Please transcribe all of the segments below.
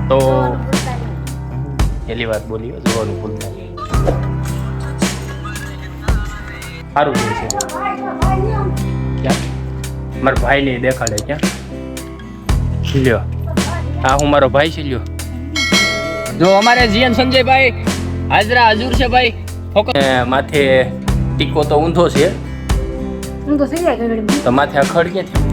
તો પહેલી વાત બોલી જોવાનું ભૂલતા સારું છે ક્યાં મારા ભાઈ ને દેખાડે ક્યાં લ્યો હા હું મારો ભાઈ છે લ્યો જો અમારે જીએન સંજયભાઈ હાજરા હજુર છે ભાઈ માથે ટીકો તો ઊંધો છે તો માથે અખડ ક્યાંથી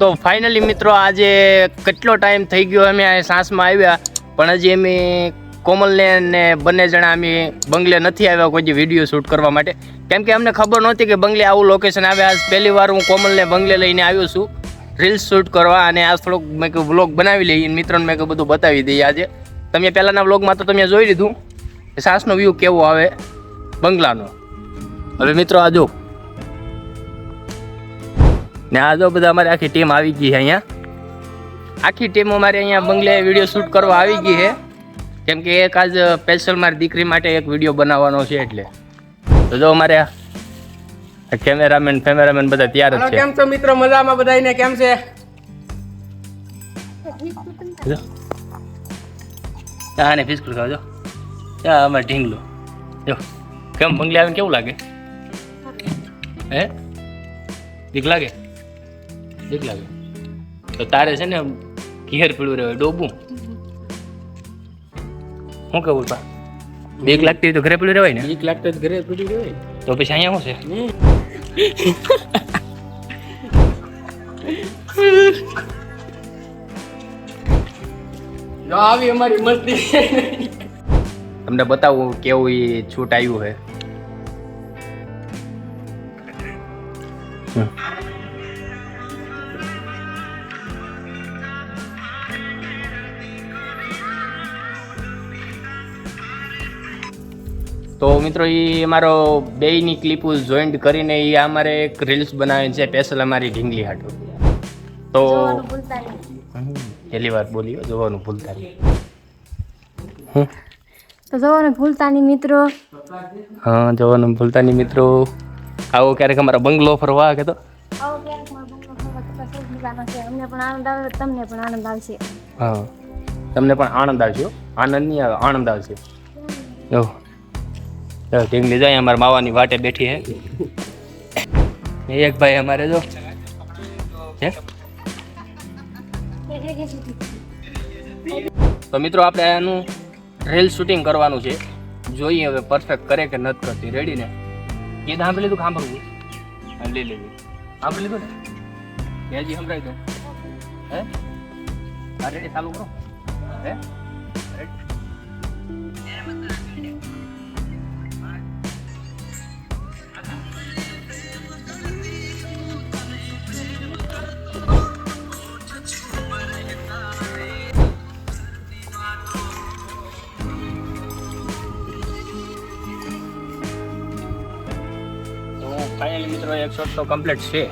તો ફાઇનલી મિત્રો આજે કેટલો ટાઈમ થઈ ગયો અમે આ સાંસમાં આવ્યા પણ હજી અમે કોમલને ને બંને જણા અમે બંગલે નથી આવ્યા કોઈ વિડીયો શૂટ કરવા માટે કેમ કે અમને ખબર નહોતી કે બંગલે આવું લોકેશન આવે આજ પહેલી વાર હું કોમલને બંગલે લઈને આવ્યો છું રીલ્સ શૂટ કરવા અને આ થોડોક મેં કહ્યું વ્લોગ બનાવી લઈએ મિત્રોને મેં કહ્યું બધું બતાવી દઈએ આજે તમે પહેલાંના વ્લોગમાં તો તમે જોઈ લીધું કે સાસનો વ્યૂ કેવો આવે બંગલાનો હવે મિત્રો આ જો ને આ જો બધા અમારી આખી ટીમ આવી ગઈ છે અહીંયા આખી ટીમ અમારે અહીંયા બંગલે વિડીયો શૂટ કરવા આવી ગઈ છે કેમ કે એક આજ સ્પેશિયલ મારી દીકરી માટે એક વિડીયો બનાવવાનો છે એટલે તો જો અમારે કેમેરામેન બધા તૈયાર જ છે કેમ છો મિત્રો મજામાં બધાને કેમ છે હા ને ફિસ્કુલ ખાવ જો ત્યાં અમારે ઢીંગલો જો કેમ બંગલે આવીને કેવું લાગે હે બીક લાગે તો તારે છે ને ઘેર પીળું રહે ડોબું શું કેવું પા બીક લાગતી હોય તો ઘરે પીળું રહેવાય ને બીક લાગતી ઘરે પીડી રહેવાય તો પછી અહીંયા શું જો આવી અમારી મસ્તી તમને બતાવું કેવું એ છૂટ આવ્યું છે તો મિત્રો એ અમારો બેયની ક્લિપ જોઈન્ટ કરીને એ અમારે એક રીલ્સ બનાવી છે સ્પેશિયલ અમારી ઢીંગલી હાટો તો પહેલી વાર બોલી જોવાનું ભૂલતા નહીં તો જોવાનું ભૂલતા નહીં મિત્રો હા જોવાનું ભૂલતા નહીં મિત્રો આવો ક્યારેક અમારા બંગલો ફરવા કે તો અમને પણ આનંદ આવે તમને પણ આનંદ આવશે હા તમને પણ આનંદ આવશે આનંદ નહીં આવે આનંદ આવશે જો ઢીંગલી જાય અમારા માવાની વાટે બેઠી હે એક ભાઈ અમારે જો હે તો મિત્રો આપણે આનું રીલ શૂટિંગ કરવાનું છે જોઈએ હવે પરફેક્ટ કરે કે નથી કરતી રેડી ને એ તો સાંભળી લીધું સાંભળવું લઈ લીધું સાંભળી લીધું ને હજી સંભળાવી દો હે હા રેડી ચાલુ કરો હે ફાઇનલી મિત્રો એક શોટ તો કમ્પ્લીટ છે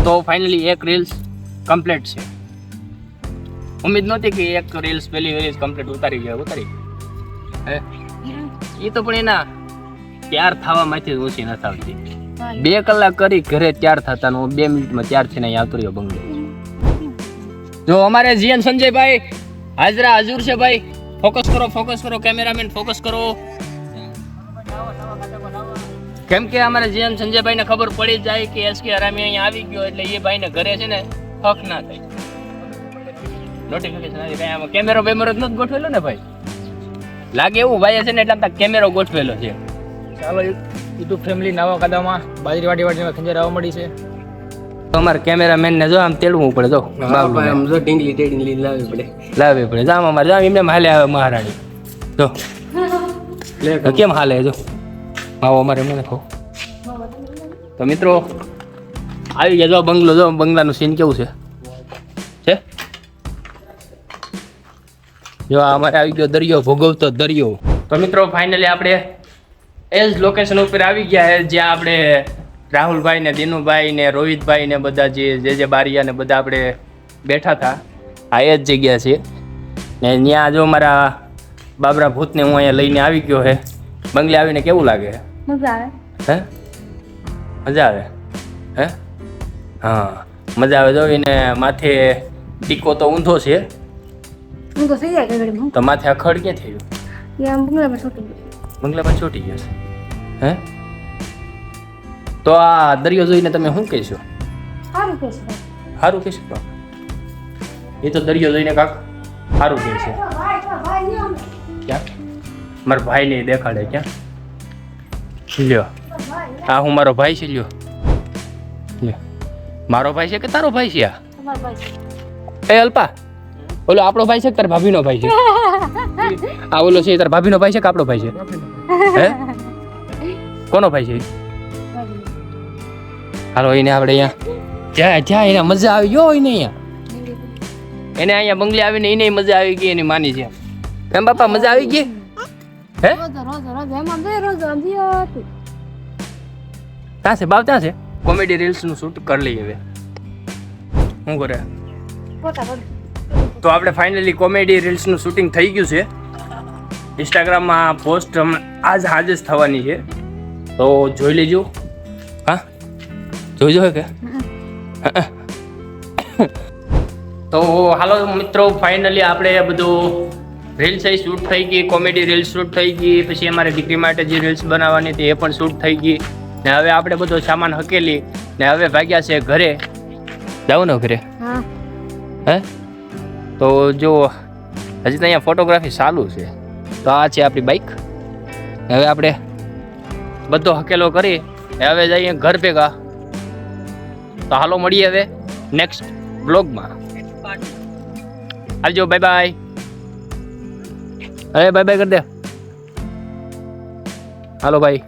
તો ફાઇનલી એક રીલ્સ કમ્પ્લીટ છે ઉમ્મીદ નહોતી કે એક રીલ્સ પહેલી રીલ્સ કમ્પ્લીટ ઉતારી હે એ તો પણ એના તૈયાર થવામાંથી જ ઓછી નથી આવતી 2 કલાક કરી ઘરે તૈયાર થતા 2 મિનિટમાં તૈયાર થઈને અહીંયા આવતો રહ્યો બંગલો જો અમારે જીએન સંજયભાઈ હાજરા હજુર છે ભાઈ ફોકસ કરો કેમેરામેન ફોકસ કરો કેમ કે અમારે જીએન સંજયભાઈ ને ખબર પડી જાય કે એસકે હરામી અહીંયા આવી ગયો એટલે એ ભાઈ ને ઘરે છે ને હક ના થાય નોટિફિકેશન આવી કઈ આમાં કેમેરો નથી ગોઠવેલો ને ભાઈ લાગે એવું ભાઈ છે ને એટલે કેમેરો ગોઠવેલો છે ચાલો યુટ્યુબ ફેમિલી નવા કદામાં બાજરી વાટી ખંજર આવવા મળી છે તો અમારે કેમેરામેન ને જો આમ તેડવું પડે જો આમ જો ઢીંગલી લાવવી પડે જામ અમારે જામ એમને હાલે આવે મહારાણી જો કેમ હાલે જો આવો અમારે એમને કહો તો મિત્રો આવી ગયા જો બંગલો જો બંગલાનું સીન કેવું છે જો અમારે આવી ગયો દરિયો ભોગવતો દરિયો તો મિત્રો ફાઇનલી આપણે એ જ લોકેશન ઉપર આવી ગયા છે જ્યાં આપણે રાહુલભાઈ ને દિનુભાઈ ને રોહિતભાઈ ને બધા જે બારિયા ને બધા આપણે બેઠા હતા આ એ જ જગ્યા છે ને ત્યાં જો મારા બાબરા ભૂતને હું અહીંયા લઈને આવી ગયો હે બંગલે આવીને કેવું લાગે મજા આવે. હે મજા આવે હે હા મજા આવે જો એને માથે ટીકો તો ઊંધો છે હું તો થઈ જાય કે ઘડીમાં. તો માથે અખડ ક્યાં થયું એ આમ બંગલા પર છૂટી ગયું. બંગલા પર છૂટી ગયો છે હે તો આ દરિયો જોઈને તમે શું કહેશો સારું કે છે. સારું કહેશો તો એ તો દરિયો જોઈને કાક સારું કહે છે ક્યાં મારા ભાઈને દેખાડે ક્યાં લ્યો આ હું મારો ભાઈ છે લ્યો લ્યો મારો ભાઈ છે કે તારો ભાઈ છે આ તમારો ભાઈ છે. એ અલ્પા ઓલો આપણો ભાઈ છે કે તારા ભાભીનો ભાઈ છે આ ઓલો છે તારા ભાભીનો ભાઈ છે કે આપણો ભાઈ છે હે કોનો ભાઈ છે હાલો એને આપણે અહીંયા જ્યાં જ્યાં એને મજા આવી ગયો એને અહીંયા એને અહીંયા બંગલે આવીને એને મજા આવી ગઈ એની માની છે એમ બાપા મજા આવી ગઈ હે રોજ એમાં બે રોજ અંધિયો ત્યાં છે બાપ ત્યાં છે કોમેડી રીલ્સનું શૂટ કરી લઈએ હવે શું કરે ફોટા પડ. તો આપણે ફાઇનલી કોમેડી રીલ્સનું શૂટિંગ થઈ ગયું છે ઇન્સ્ટાગ્રામમાં પોસ્ટ આજ જ થવાની છે તો જોઈ લેજો હા જોઈજો કે તો હાલો મિત્રો ફાઇનલી આપણે બધું રીલ્સ શૂટ થઈ ગઈ કોમેડી રીલ્સ શૂટ થઈ ગઈ પછી અમારે દીકરી માટે જે રીલ્સ બનાવવાની હતી એ પણ શૂટ થઈ ગઈ ને હવે આપણે બધો સામાન હકેલી ને હવે ભાગ્યા છે ઘરે જાવ ને ઘરે હા હે તો જો હજી તો અહીંયા ફોટોગ્રાફી ચાલુ છે તો આ છે આપણી બાઇક હવે આપણે બધો હકેલો કરી હવે જઈએ ઘર ભેગા તો હાલો મળીએ હવે નેક્સ્ટ બ્લોગમાં આવજો બાય બાય અરે બાય બાય કરી દે હાલો ભાઈ